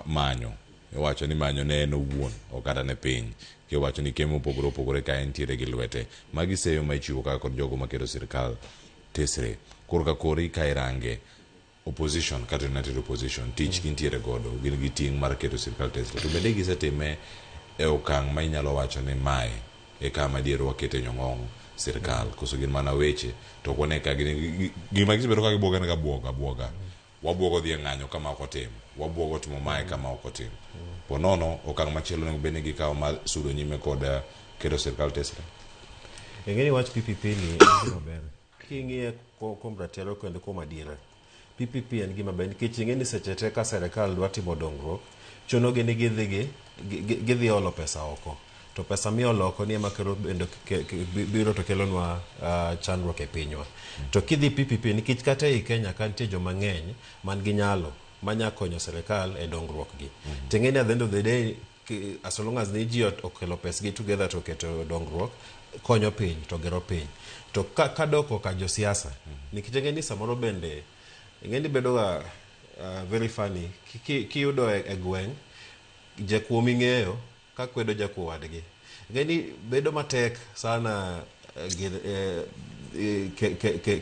manyo iwacho ni manyo ne en owuon okata ne piny kiwacho ni kemo opogore ka entiere gi lwete magi seyo ma ichiwo kaka kod jogo maketo sirkal tesre korka kori ka irange opposition kata united opposition tich gintiere godo gin gi ting' mar keto sirkal tesre to bende gisetime e okang' ma inyalo wacho ni mae e kama diere wakete nyong'ong sirkal koso gin mana weche to kone ka gima gisebedo ka gibuoga ne buoga wabuogo dhi ng'anyo kama ok otim wabuogo timo mae kama ok otim ponono okang' machielo nego bende gikawo ma sudo nyime kod keto sirkal tesre ngeni wach PPP ni maber king'iye kuom ratiro kendo kuom adiera PPP en gima ber nikech ngeni seche te ka sirkal dwa timo dongruok chuno gi ni gidhi olo pesa oko to pesa miolo oko ni ema kelo biro to kelonwa chandruok e pinywa to kidhi PPP nikech kata e Kenya ka nitie joma ng'eny man gi nyalo manya konyo sirkal e dongruok gi tengeni at the end of the day as long as ni ji okelo pesa gi together to keto dongruok konyo piny to gero piny to kadoko ka jo siasa nikech ngeni samoro bende ngeni bedo ga very funny kiyudo e gweng' jakuo ming'eyo ka kwedo jakuo wadgi ngeni bedo matek sana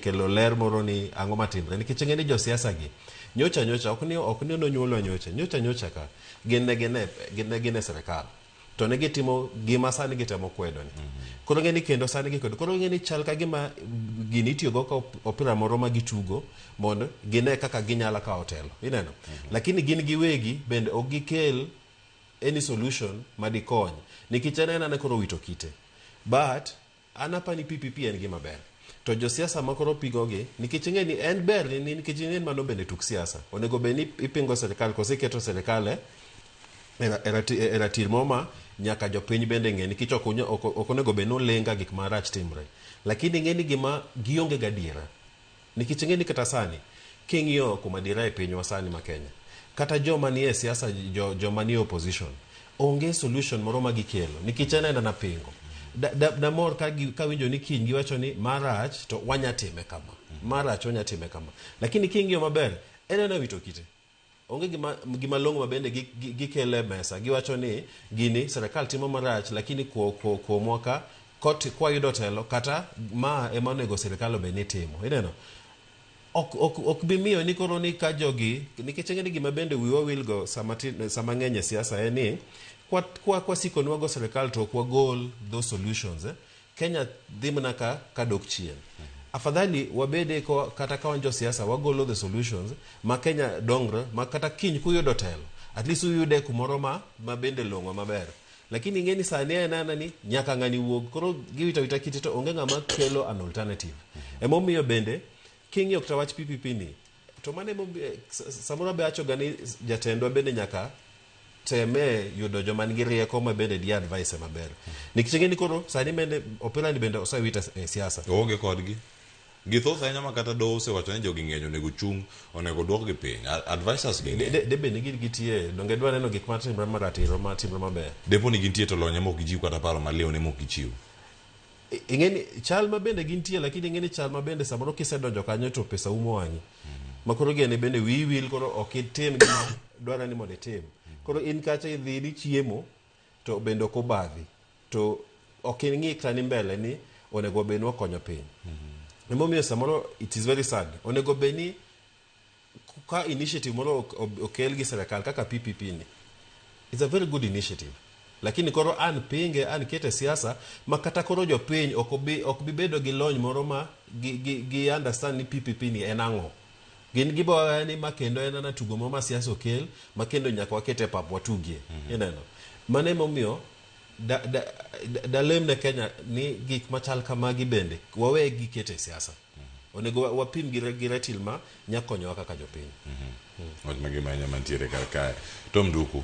kelo ler moro ni ang'o matimre nikech ngeni jo siasa gi nyocha ok ni nonyuolo nyocha ka gine sirkal to ne gitimo gima sani gitemo kwedo ni koro ngeni kendo sani gikwedo koro ngeni chal ka gima gini itiyo go ka opira moro ma gitugo mondo gine kaka ginyala ka otelo ineno lakini gin giwegi bende ok gikel any solution madikony nikech en koro wito kite but anapani PPP en gima ber to jo siasa makoro pigogi nikech ngeni en ber ni nikech en mano bende tuk siasa onego be ni ipingo sirkal kose keto sirkal e ratil moma nyaka jopiny bende ng'e nikech ok onego be nolenga gik marach timre lakini ng'eni gima gionge gadiera nikech ng'eni kata sani king'iyo kuma dira e pinywa sani ma Kenya kata joma nie siasa joma nie opposition onge solution moro ma gikelo nikech en na pingo da mor ka winjo ni kiny giwacho ni marach to wanyatime kama lakini king'iyo maber en na wito kite onge gima longo mabende gikele mesa giwacho ni gini sirkal timo marach lakini kwa mwaka kwa yudo telo kata ma emanego sirkal obeni timo ineno ok bimiyo ni koro ni ka jogi nikech ng'eni gima bende wiwa wilgo sama ng'enye siasa en ni kwa siko nwago sirkal to kwa gol those solutions Kenya dhimna ka dok chien afadhali wabede kata ka wanjo siasa wagolo the solutions ma Kenya dongre ma kata kiny kuyudo telo at least uyude kumoro ma bende longo maber lakini ngeni sani enana ni nyaka ngani wuog koro giwita kiti to onge ngama kelo an alternative emomiyo bende king yok tawach PPP ni to mane samora be acho gani jatendwa bende nyaka teme yudo joma nigi rieko ma bende di advice maber nikech ngeni koro sani bende opera ni bende osawita siasa onge kodgi githoth ahinya ma kata doho osewacho ni jogi ng'eny onego chung onego duok gi piny advisors gi debe ni gitie donge dwa neno gik matimre maratiro matimre maber depo ni gintie to lonye mok gichiw kata paro maliw ne mok gichiw ngeni chal ma bende gintie lakini ngeni chal ma bende samoro kisedonjo kanyo to pesa umo wangi makoro gene bende wiwil koro ok itim gima dwara ni mondo itim koro in kacha idhi ni chiemo to bende ok obadhi to ok ing'i kani mbele ni onego be no konyo piny emomiyo samoro it is very sad onego be ni ka initiative moro okel gi sirkal kaka PPP ni it's a very good initiative lakini koro an pinge an kete siasa makata koro jo piny ok bi bedo gi lony moro ma gi understand ni PPP ni en ang'o gin gibo ni makendo en na tugo moma siasa okel makendo nyaka wakete pap watugie ineno mane momiyo lemne Kenya ni gik machal kamagi bende wawe gikete siasa onego wapim gi ratil ma nyakonyo kaka jopiny ot magima nya mantiere kar Tom Duku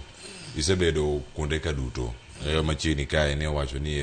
isebedo kuonde ka duto machiegni kae ne wacho ni